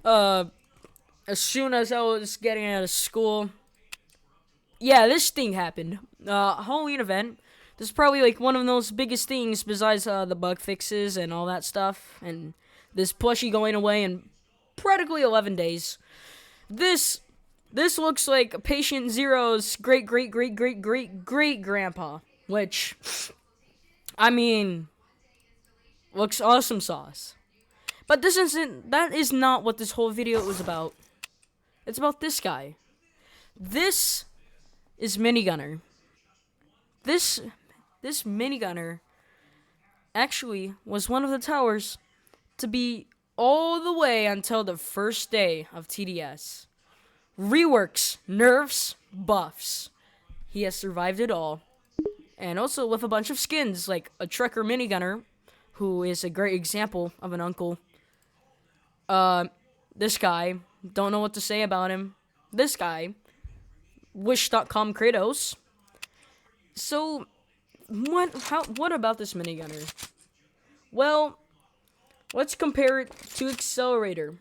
Uh, as soon as I was getting out of school, yeah, this thing happened. Halloween event. This is probably like one of those biggest things besides the bug fixes and all that stuff, and this plushie going away in practically 11 days. This this looks like Patient Zero's great grandpa, which I mean looks awesome sauce. But that is not what this whole video was about. It's about this guy. This is Minigunner. This this Minigunner actually was one of the towers to be all the way until the first day of TDS. Reworks, nerfs, buffs. He has survived it all. And also with a bunch of skins, like a Trekker Minigunner, who is a great example of an uncle. This guy, don't know what to say about him. This guy, Wish.com Kratos. So, what about this Minigunner? Well, let's compare it to Accelerator.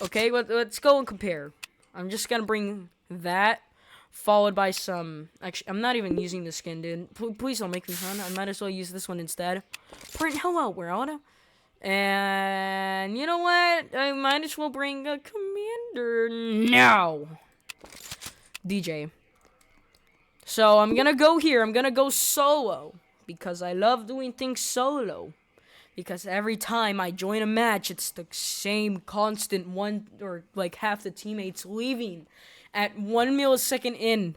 Okay, let's go and compare. I'm just gonna bring that, followed by some... Actually, I'm not even using the skin, dude. Please don't make me fun. I might as well use this one instead. Print hello world. And you know what? I might as well bring a commander now. DJ. So I'm gonna go here. I'm gonna go solo. Because I love doing things solo. Because every time I join a match, it's the same constant one, or like half the teammates leaving at 1 millisecond in.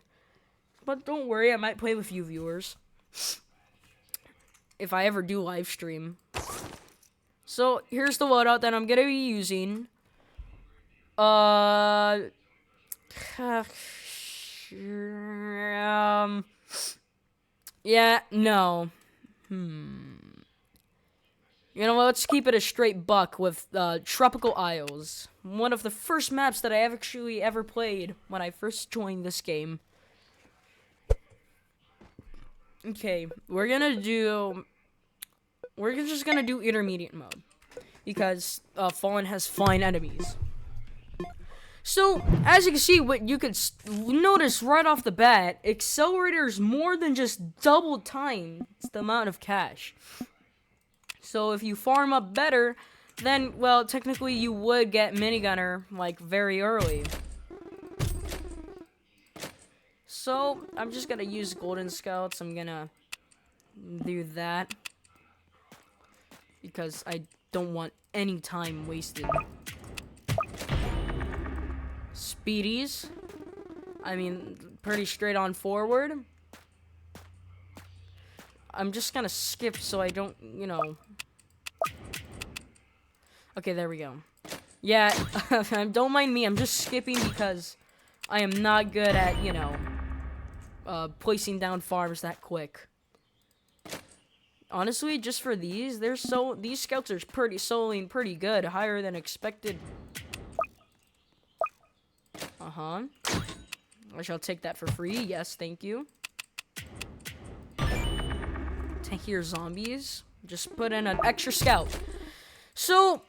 But don't worry, I might play with you viewers. If I ever do live stream. So here's the loadout that I'm gonna be using. Yeah, no. You know what, let's keep it a straight buck with Tropical Isles. One of the first maps that I actually ever played when I first joined this game. Okay, we're just gonna do intermediate mode. Because Fallen has fine enemies. So, as you can see, what you could notice right off the bat, Accelerator is more than just double times the amount of cash. So if you farm up better, then, well, technically you would get Minigunner, like, very early. So, I'm just gonna use Golden Scouts. I'm gonna do that. Because I don't want any time wasted. Speedies. I mean, pretty straight on forward. I'm just gonna skip so I don't, you know... Okay, there we go. Yeah, don't mind me, I'm just skipping because I am not good at, you know, placing down farms that quick. Honestly, just for these, these scouts are soloing pretty good, higher than expected. I shall take that for free, yes, thank you. Take your zombies, just put in an extra scout. So...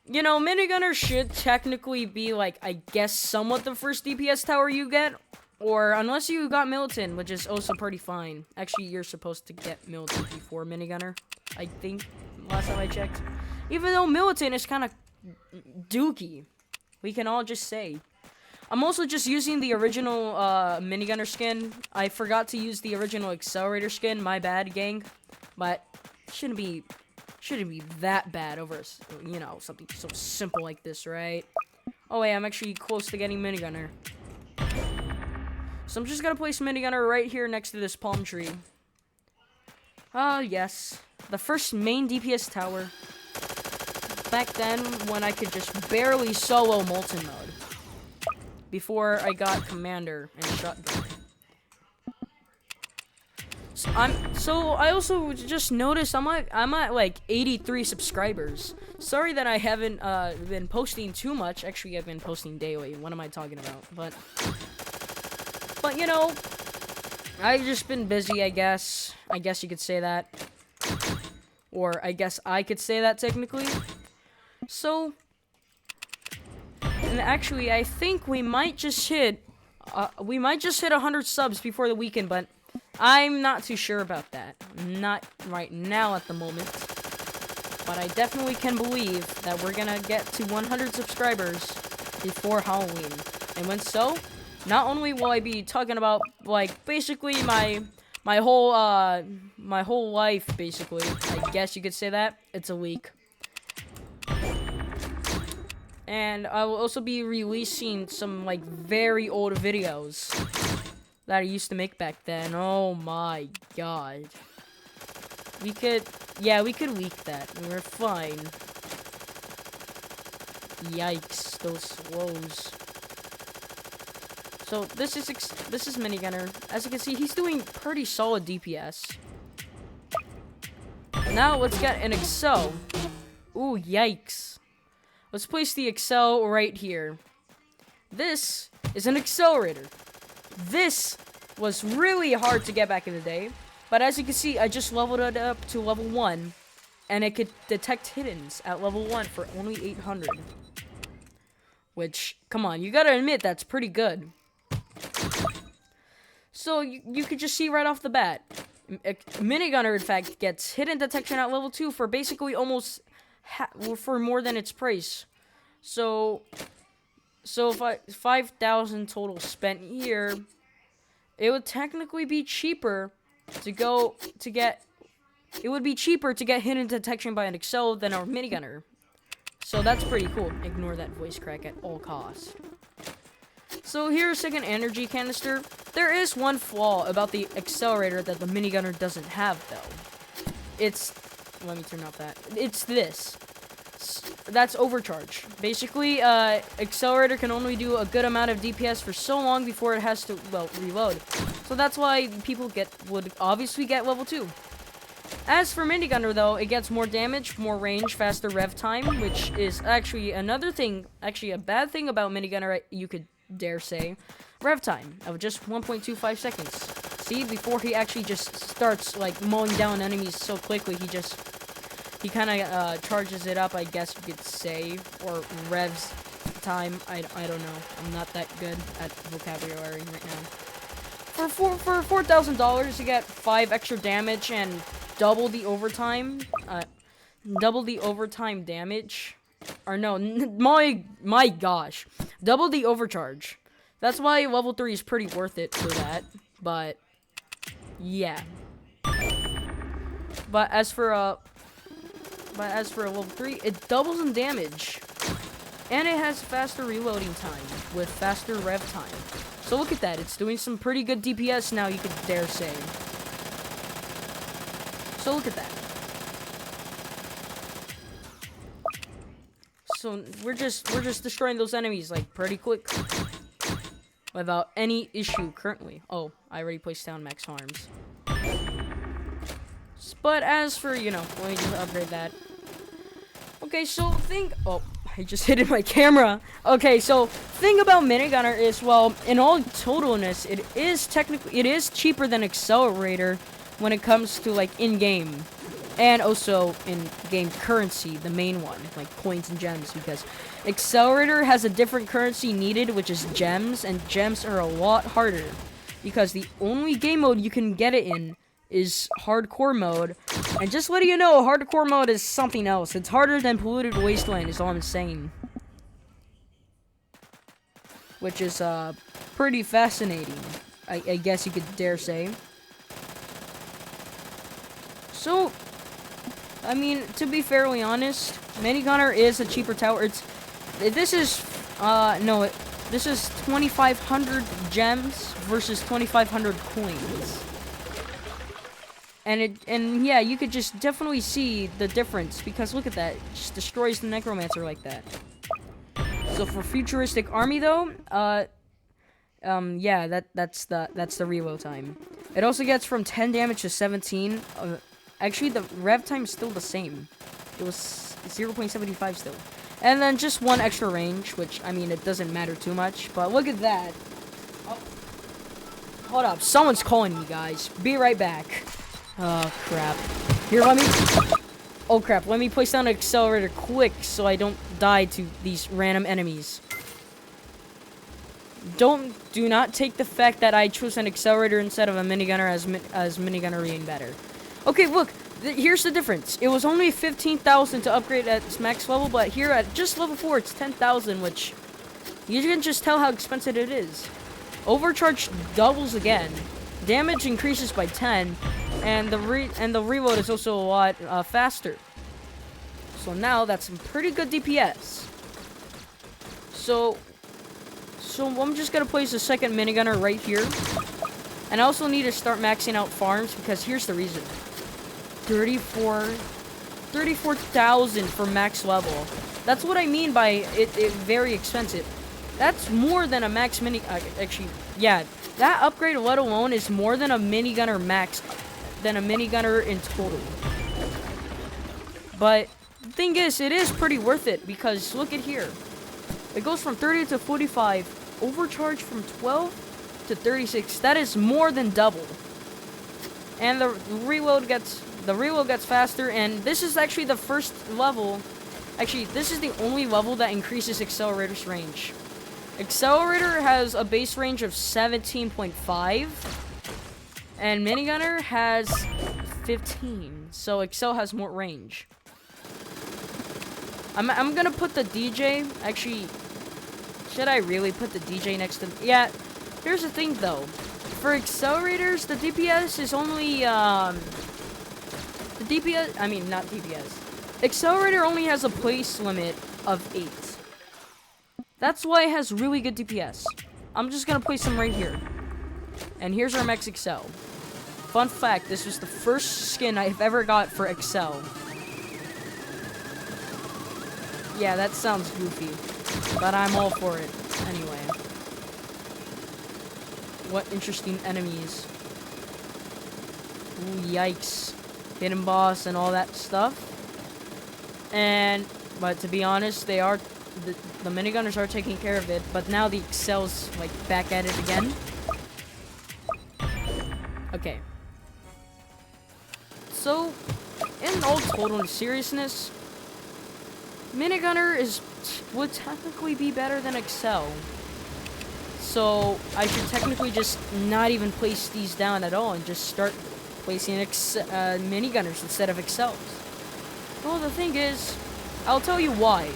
You know, Minigunner should technically be, like, I guess, somewhat the first DPS tower you get. Or, unless you got Militant, which is also pretty fine. Actually, you're supposed to get Militant before Minigunner, I think, last time I checked. Even though Militant is kind of dookie. We can all just say. I'm also just using the original Minigunner skin. I forgot to use the original Accelerator skin. My bad, gang. But, shouldn't be that bad over, you know, something so simple like this, right? Oh, wait, I'm actually close to getting Minigunner. So I'm just gonna place Minigunner right here next to this palm tree. Yes. The first main DPS tower. Back then, when I could just barely solo Molten mode. Before I got Commander and Shotgun. So I also just noticed I'm at like 83 subscribers. Sorry that I haven't been posting too much. Actually, I've been posting daily. What am I talking about? But you know, I've just been busy, I guess. I guess you could say that. Or I guess I could say that technically. So And actually, I think we might just hit 100 subs before the weekend, but I'm not too sure about that. Not right now at the moment. But I definitely can believe that we're gonna get to 100 subscribers before Halloween. And when so, not only will I be talking about, like, basically my whole life, basically. I guess you could say that. It's a week. And I will also be releasing some, like, very old videos that I used to make back then. Oh my god. We could leak that. We're fine. Yikes, those slows. So this is Minigunner. As you can see, he's doing pretty solid DPS. Now let's get an Accel. Ooh, yikes. Let's place the Accel right here. This is an accelerator. This was really hard to get back in the day. But as you can see, I just leveled it up to level 1. And it could detect hiddens at level 1 for only 800. Which, come on, you gotta admit, that's pretty good. So, you could just see right off the bat. Minigunner, in fact, gets hidden detection at level 2 for basically almost for more than its price. So 5,000 total spent here. It would technically be cheaper to get hidden detection by an Accel than our Minigunner. So that's pretty cool. Ignore that voice crack at all costs. So here's a second energy canister. There is one flaw about the accelerator that the Minigunner doesn't have, though. Let me turn off that. It's this. That's overcharge. Basically, accelerator can only do a good amount of DPS for so long before it has to, well, reload. So that's why people would obviously get level 2. As for Minigunner, though, it gets more damage, more range, faster rev time, which is actually another thing, actually a bad thing about Minigunner, you could dare say. Rev time of just 1.25 seconds. See, before he actually just starts, like, mowing down enemies so quickly, he kind of charges it up, I guess you could say, or revs time. I don't know. I'm not that good at vocabulary right now. For $4,000, you get 5 extra damage and double the overtime. Double the overtime damage. Or no, my gosh, double the overcharge. That's why level 3 is pretty worth it for that. But yeah. But as for level 3, it doubles in damage. And it has faster reloading time with faster rev time. So look at that, it's doing some pretty good DPS now, you could dare say. So look at that. So we're just destroying those enemies like pretty quick. Without any issue currently. Oh, I already placed down max harms. But as for, let me just upgrade that. Okay, so oh, I just hit my camera. Okay, so thing about Minigunner is, well, in all totalness, it is cheaper than Accelerator when it comes to, like, in-game. And also in-game currency, the main one, like coins and gems, because Accelerator has a different currency needed, which is gems, and gems are a lot harder. Because the only game mode you can get it in is hardcore mode. And just letting you know, hardcore mode is something else. It's harder than Polluted Wasteland, is all I'm saying. Which is, pretty fascinating, I guess you could dare say. So, I mean, to be fairly honest, Minigunner is a cheaper tower. This is 2,500 gems versus 2,500 coins. And yeah, you could just definitely see the difference, because look at that, it just destroys the Necromancer like that. So for Futuristic Army though, yeah, that's the reload time. It also gets from 10 damage to 17. Actually, the rev time is still the same. It was 0.75 still. And then just 1 extra range, which, I mean, it doesn't matter too much. But look at that. Oh. Hold up. Someone's calling me, guys. Be right back. Oh, crap. Here, oh, crap. Let me place down an accelerator quick so I don't die to these random enemies. do not take the fact that I chose an accelerator instead of a minigunner as minigunner being better. Okay, look, here's the difference. It was only 15,000 to upgrade at its max level, but here at just level 4, it's 10,000, which you can just tell how expensive it is. Overcharge doubles again. Damage increases by 10, and the reload is also a lot faster. So now that's some pretty good DPS. So I'm just gonna place a second minigunner right here. And I also need to start maxing out farms because here's the reason. 34,000 for max level. That's what I mean by it very expensive. That's more than a max mini. Actually, yeah, that upgrade, let alone, is more than a minigunner max, than a minigunner in total. But the thing is, it is pretty worth it because look at here. It goes from 30 to 45, overcharge from 12 to 36. That is more than double. And the reload gets faster. And this is actually the first level. Actually, this is the only level that increases accelerator's range. Accelerator has a base range of 17.5, and minigunner has 15. So Accel has more range. I'm gonna put the DJ. Actually, should I really put the DJ next to? Yeah. Here's the thing, though. For accelerators, the DPS is only the DPS. I mean, not DPS. Accelerator only has a place limit of 8. That's why it has really good DPS. I'm just gonna place them right here. And here's our Max Accel. Fun fact, this was the first skin I've ever got for Accel. Yeah, that sounds goofy. But I'm all for it. Anyway. What interesting enemies. Ooh, yikes. Hidden boss and all that stuff. But to be honest, they are... The minigunners are taking care of it, but now the Accel's like back at it again. Okay. So, in all total seriousness, minigunner would technically be better than Accel. So I should technically just not even place these down at all and just start placing minigunners instead of Accels. Well, the thing is, I'll tell you why.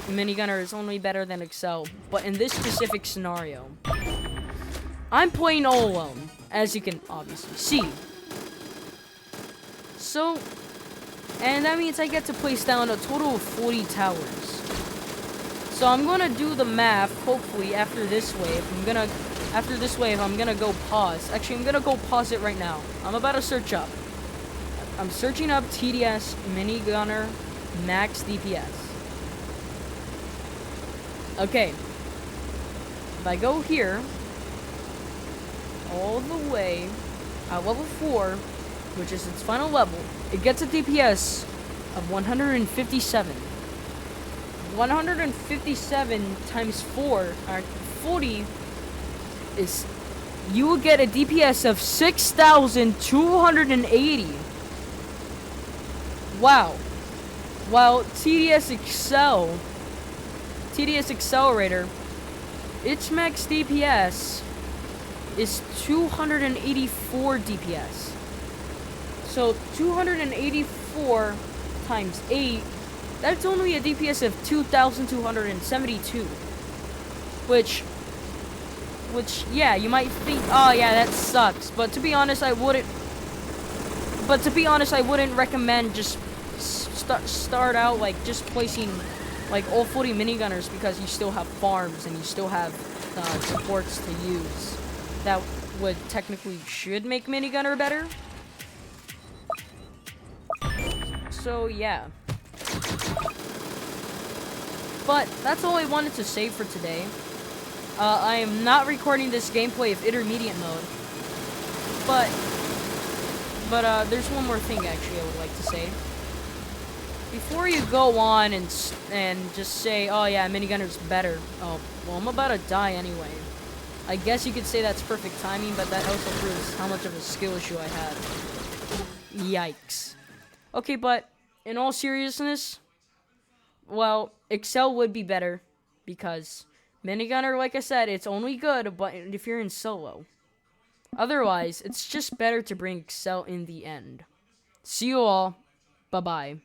Minigunner is only better than Accel, but in this specific scenario, I'm playing all alone, as you can obviously see. So, and that means I get to place down a total of 40 towers. So I'm gonna do the math, hopefully, after this wave. I'm gonna go pause. Actually, I'm gonna go pause it right now. I'm about to search up. I'm searching up TDS Minigunner Max DPS. Okay. If I go here, all the way at level 4, which is its final level, it gets a DPS of 157. 157 times 4, or 40, is... You will get a DPS of 6,280. Wow. While TDS Accelerator, its max DPS is 284 DPS. So 284 times 8, that's only a DPS of 2,272. Which, yeah, you might think, oh yeah, that sucks. But to be honest, I wouldn't recommend just start out like just placing like all 40 minigunners, because you still have farms and you still have supports to use. That would technically should make minigunner better. So yeah. But that's all I wanted to say for today. I am not recording this gameplay of intermediate mode. But there's one more thing actually I would like to say. Before you go on and just say, oh yeah, minigunner's better. Oh, well, I'm about to die anyway. I guess you could say that's perfect timing, but that also proves how much of a skill issue I had. Yikes. Okay, but in all seriousness, well, Accel would be better because Minigunner, like I said, it's only good but if you're in solo. Otherwise, it's just better to bring Accel in the end. See you all. Bye-bye.